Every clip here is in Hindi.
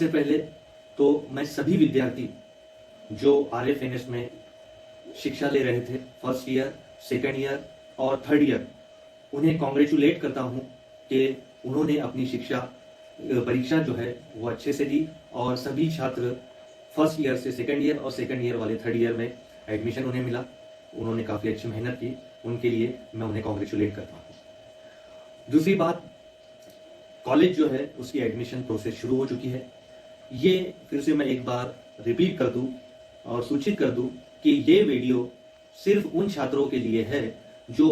सबसे पहले तो मैं सभी विद्यार्थी जो आरएफएनएस में शिक्षा ले रहे थे, फर्स्ट ईयर, सेकंड ईयर और थर्ड ईयर, उन्हें कॉन्ग्रेचुलेट करता हूं कि उन्होंने अपनी परीक्षा जो है वो अच्छे से दी और सभी छात्र फर्स्ट ईयर से सेकंड ईयर और सेकंड ईयर वाले थर्ड ईयर में एडमिशन उन्हें मिला। उन्होंने काफ़ी अच्छी मेहनत की, उनके लिए मैं उन्हें कॉन्ग्रेचुलेट करता हूँ। दूसरी बात, कॉलेज जो है उसकी एडमिशन प्रोसेस शुरू हो चुकी है। ये फिर से मैं एक बार रिपीट कर दूं और सूचित कर दूं कि ये वीडियो सिर्फ उन छात्रों के लिए है जो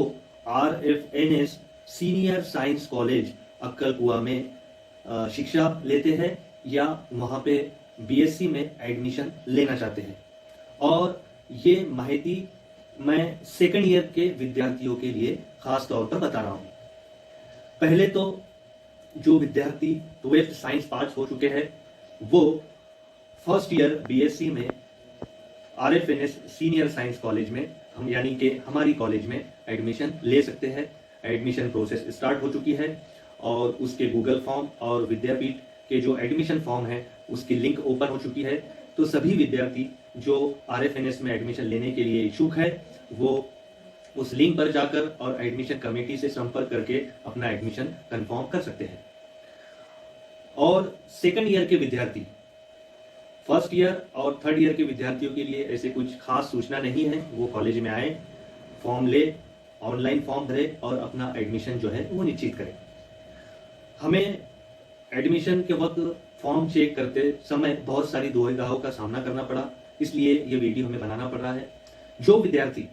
आरएफएनएस सीनियर साइंस कॉलेज अक्कलकुआ में शिक्षा लेते हैं या वहाँ पे बीएससी में एडमिशन लेना चाहते हैं। और ये माहिती मैं सेकंड ईयर के विद्यार्थियों के लिए खास तौर पर बता रहा हूँ। पहले तो जो विद्यार्थी 12th साइंस पास हो चुके हैं वो फर्स्ट ईयर बीएससी में आरएफएनएस सीनियर साइंस कॉलेज में हम यानी कि हमारी कॉलेज में एडमिशन ले सकते हैं। एडमिशन प्रोसेस स्टार्ट हो चुकी है और उसके गूगल फॉर्म और विद्यापीठ के जो एडमिशन फॉर्म है उसकी लिंक ओपन हो चुकी है। तो सभी विद्यार्थी जो आरएफएनएस में एडमिशन लेने के लिए इच्छुक है वो उस लिंक पर जाकर और एडमिशन कमेटी से संपर्क करके अपना एडमिशन कंफर्म कर सकते हैं। और सेकंड ईयर के विद्यार्थी, फर्स्ट ईयर और थर्ड ईयर के विद्यार्थियों के लिए ऐसे कुछ खास सूचना नहीं है। वो कॉलेज में आए, फॉर्म ले, ऑनलाइन फॉर्म भरे और अपना एडमिशन जो है वो निश्चित करें। हमें एडमिशन के वक्त फॉर्म चेक करते समय बहुत सारी दुविधाओं का सामना करना पड़ा, इसलिए ये वीडियो हमें बनाना पड़ रहा है। जो विद्यार्थी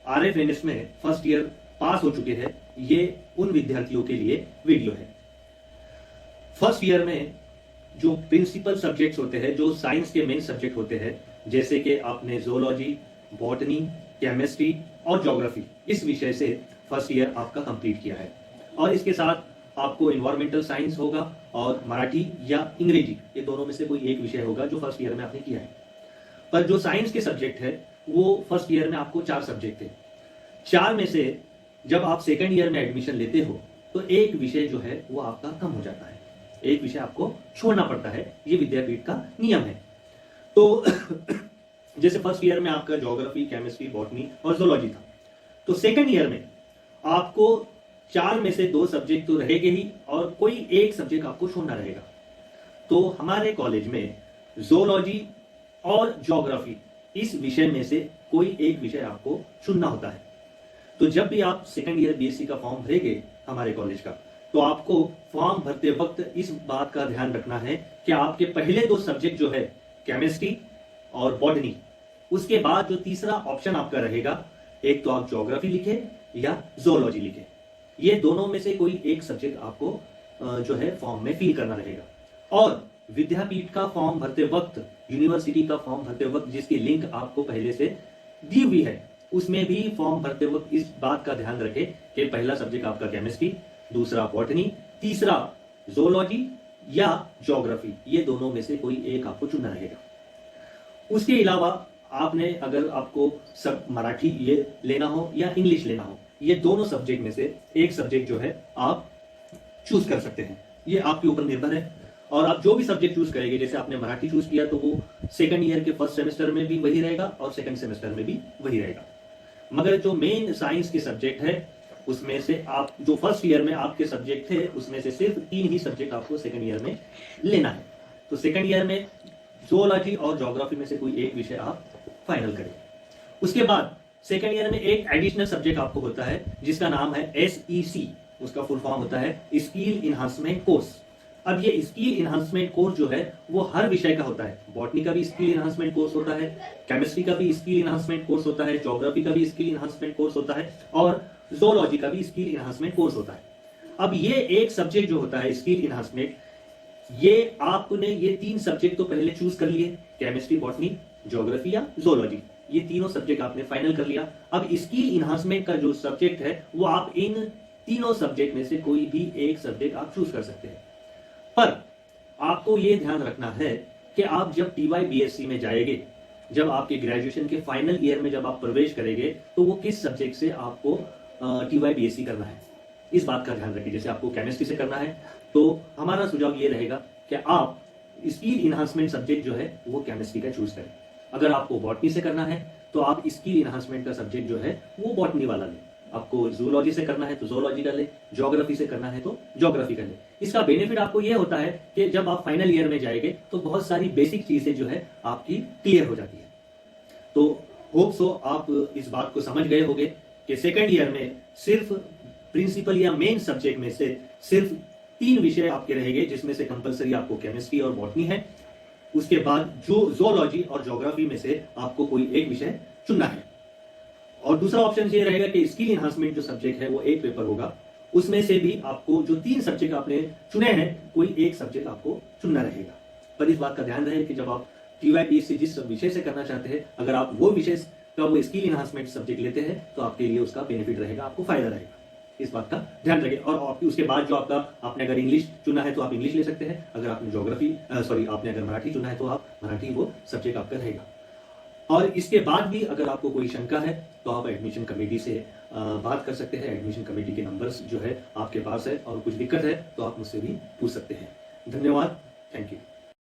आरएफएनएस में फर्स्ट ईयर पास हो चुके हैं, ये उन विद्यार्थियों के लिए वीडियो है। फर्स्ट ईयर में जो प्रिंसिपल सब्जेक्ट्स होते हैं, जो साइंस के मेन सब्जेक्ट होते हैं, जैसे कि आपने ज़ूलॉजी, बॉटनी, केमिस्ट्री और ज्योग्राफी, इस विषय से फर्स्ट ईयर आपका कंप्लीट किया है। और इसके साथ आपको इन्वायरमेंटल साइंस होगा और मराठी या अंग्रेजी, ये दोनों में से कोई एक विषय होगा जो फर्स्ट ईयर में आपने किया है। पर जो साइंस के सब्जेक्ट है वो फर्स्ट ईयर में आपको 4 सब्जेक्ट थे। 4 में से जब आप सेकंड ईयर में एडमिशन लेते हो तो एक विषय जो है वो आपका कम हो जाता है, एक विषय आपको छोड़ना पड़ता है। ये विद्यापीठ का नियम है। तो जैसे फर्स्ट ईयर में आपका ज्योग्राफी, केमिस्ट्री, बॉटनी और ज़ूलॉजी था, तो सेकंड ईयर में आपको 4 में से 2 सब्जेक्ट तो रहेंगे ही और कोई एक सब्जेक्ट आपको छोड़ना रहेगा। तो हमारे कॉलेज में ज़ूलॉजी और ज्योग्राफी, इस विषय में से कोई एक विषय आपको चुनना होता है। तो जब भी आप सेकंड ईयर बीएससी का फॉर्म भरेंगे हमारे कॉलेज का, तो आपको फॉर्म भरते वक्त इस बात का ध्यान रखना है कि आपके पहले 2 सब्जेक्ट जो है केमिस्ट्री और बॉटनी, उसके बाद जो तीसरा ऑप्शन आपका रहेगा, एक तो आप ज्योग्राफी लिखे या ज़ूलॉजी लिखे। ये दोनों में से कोई एक सब्जेक्ट आपको जो है फॉर्म में फिल करना रहेगा। और विद्यापीठ का फॉर्म भरते वक्त, यूनिवर्सिटी का फॉर्म भरते वक्त जिसकी लिंक आपको पहले से दी हुई है, उसमें भी फॉर्म भरते वक्त इस बात का ध्यान रखें कि पहला सब्जेक्ट आपका केमिस्ट्री, दूसरा बॉटनी, तीसरा ज़ूलॉजी या ज्योग्राफी, ये दोनों में से कोई एक आपको चुनना रहेगा। उसके अलावा आपने, अगर आपको सब मराठी ये लेना हो या इंग्लिश लेना हो, ये दोनों सब्जेक्ट में से एक सब्जेक्ट जो है आप चूज कर सकते हैं। ये आपके ऊपर निर्भर है। और आप जो भी सब्जेक्ट चूज करेंगे, जैसे आपने मराठी चूज किया तो वो सेकंड ईयर के फर्स्ट सेमेस्टर में भी वही रहेगा और सेकंड सेमेस्टर में भी वही रहेगा। मगर जो मेन साइंस के सब्जेक्ट है उसमें से आप जो फर्स्ट ईयर में आपके सब्जेक्ट थे उसमें से सिर्फ 3 ही सब्जेक्ट आपको सेकंड ईयर में लेना है। तो सेकंड ईयर में ज़ूलॉजी और ज्योग्राफी में से कोई एक विषय आप फाइनल करें। उसके बाद सेकंड ईयर में एक एडिशनल सब्जेक्ट आपको होता है जिसका नाम है SEC, उसका फुल फॉर्म होता है स्किल इनहांसमेंट कोर्स। अब ये स्किल इनहांसमेंट कोर्स जो है वो हर विषय का होता है। बॉटनी का भी स्किल इनहांसमेंट कोर्स होता है, केमिस्ट्री का भी स्किल इनहांसमेंट कोर्स होता है, ज्योग्राफी का भी स्किल इनहांसमेंट कोर्स होता है और ज़ूलॉजी का भी स्किल इनहांसमेंट कोर्स होता है। अब ये एक सब्जेक्ट जो होता है स्किल इनहांसमेंट, ये आपने ये 3 सब्जेक्ट तो पहले चूज कर लिए, केमिस्ट्री, बॉटनी, ज्योग्राफी या ज़ूलॉजी, ये तीनों सब्जेक्ट आपने फाइनल कर लिया। अब स्किल इनहांसमेंट का जो सब्जेक्ट है वो आप इन तीनों सब्जेक्ट में से कोई भी एक सब्जेक्ट आप चूज कर सकते हैं। पर आपको यह ध्यान रखना है कि आप जब TYBSc में जाएंगे, जब आपके ग्रेजुएशन के फाइनल ईयर में जब आप प्रवेश करेंगे, तो वो किस सब्जेक्ट से आपको TYBSc करना है, इस बात का ध्यान रखिए। जैसे आपको केमिस्ट्री से करना है तो हमारा सुझाव ये रहेगा कि आप स्किल इन्हांसमेंट सब्जेक्ट जो है वो केमिस्ट्री का चूज करें। अगर आपको बॉटनी से करना है तो आप स्किल इन्हांसमेंट का सब्जेक्ट जो है वो बॉटनी वाला लें। आपको जूलॉजी से करना है तो जूलॉजी का ले, ज्योग्राफी से करना है तो ज्योग्राफी का ले। इसका बेनिफिट आपको यह होता है कि जब आप फाइनल ईयर में जाएंगे तो बहुत सारी बेसिक चीजें जो है आपकी क्लियर हो जाती है। तो होप सो आप इस बात को समझ गए होंगे कि सेकंड ईयर में सिर्फ प्रिंसिपल या मेन सब्जेक्ट में से सिर्फ 3 विषय आपके रहेंगे, जिसमें से कंपलसरी आपको केमिस्ट्री और बॉटनी है। उसके बाद जो जूलॉजी और ज्योग्राफी में से आपको कोई एक विषय चुनना है। और दूसरा ऑप्शन ये रहेगा कि स्किल इन्हांसमेंट जो सब्जेक्ट है वो एक पेपर होगा, उसमें से भी आपको जो 3 सब्जेक्ट आपने चुने हैं कोई एक सब्जेक्ट आपको चुनना रहेगा। पर इस बात का ध्यान रहे कि जब आप TYPSC जिस विषय से करना चाहते हैं, अगर आप वो विषय का वो स्किल इन्हांसमेंट सब्जेक्ट लेते हैं तो आपके लिए उसका बेनिफिट रहेगा, आपको फायदा रहेगा। इस बात का ध्यान रखिए। और उसके बाद जो आपने अगर इंग्लिश चुना है तो आप इंग्लिश ले सकते हैं। अगर आपने आपने अगर मराठी चुना है तो आप मराठी वो सब्जेक्ट आपका रहेगा। और इसके बाद भी अगर आपको कोई शंका है तो आप एडमिशन कमेटी से बात कर सकते हैं। एडमिशन कमेटी के नंबर्स जो है आपके पास है, और कुछ दिक्कत है तो आप मुझसे भी पूछ सकते हैं। धन्यवाद, थैंक यू।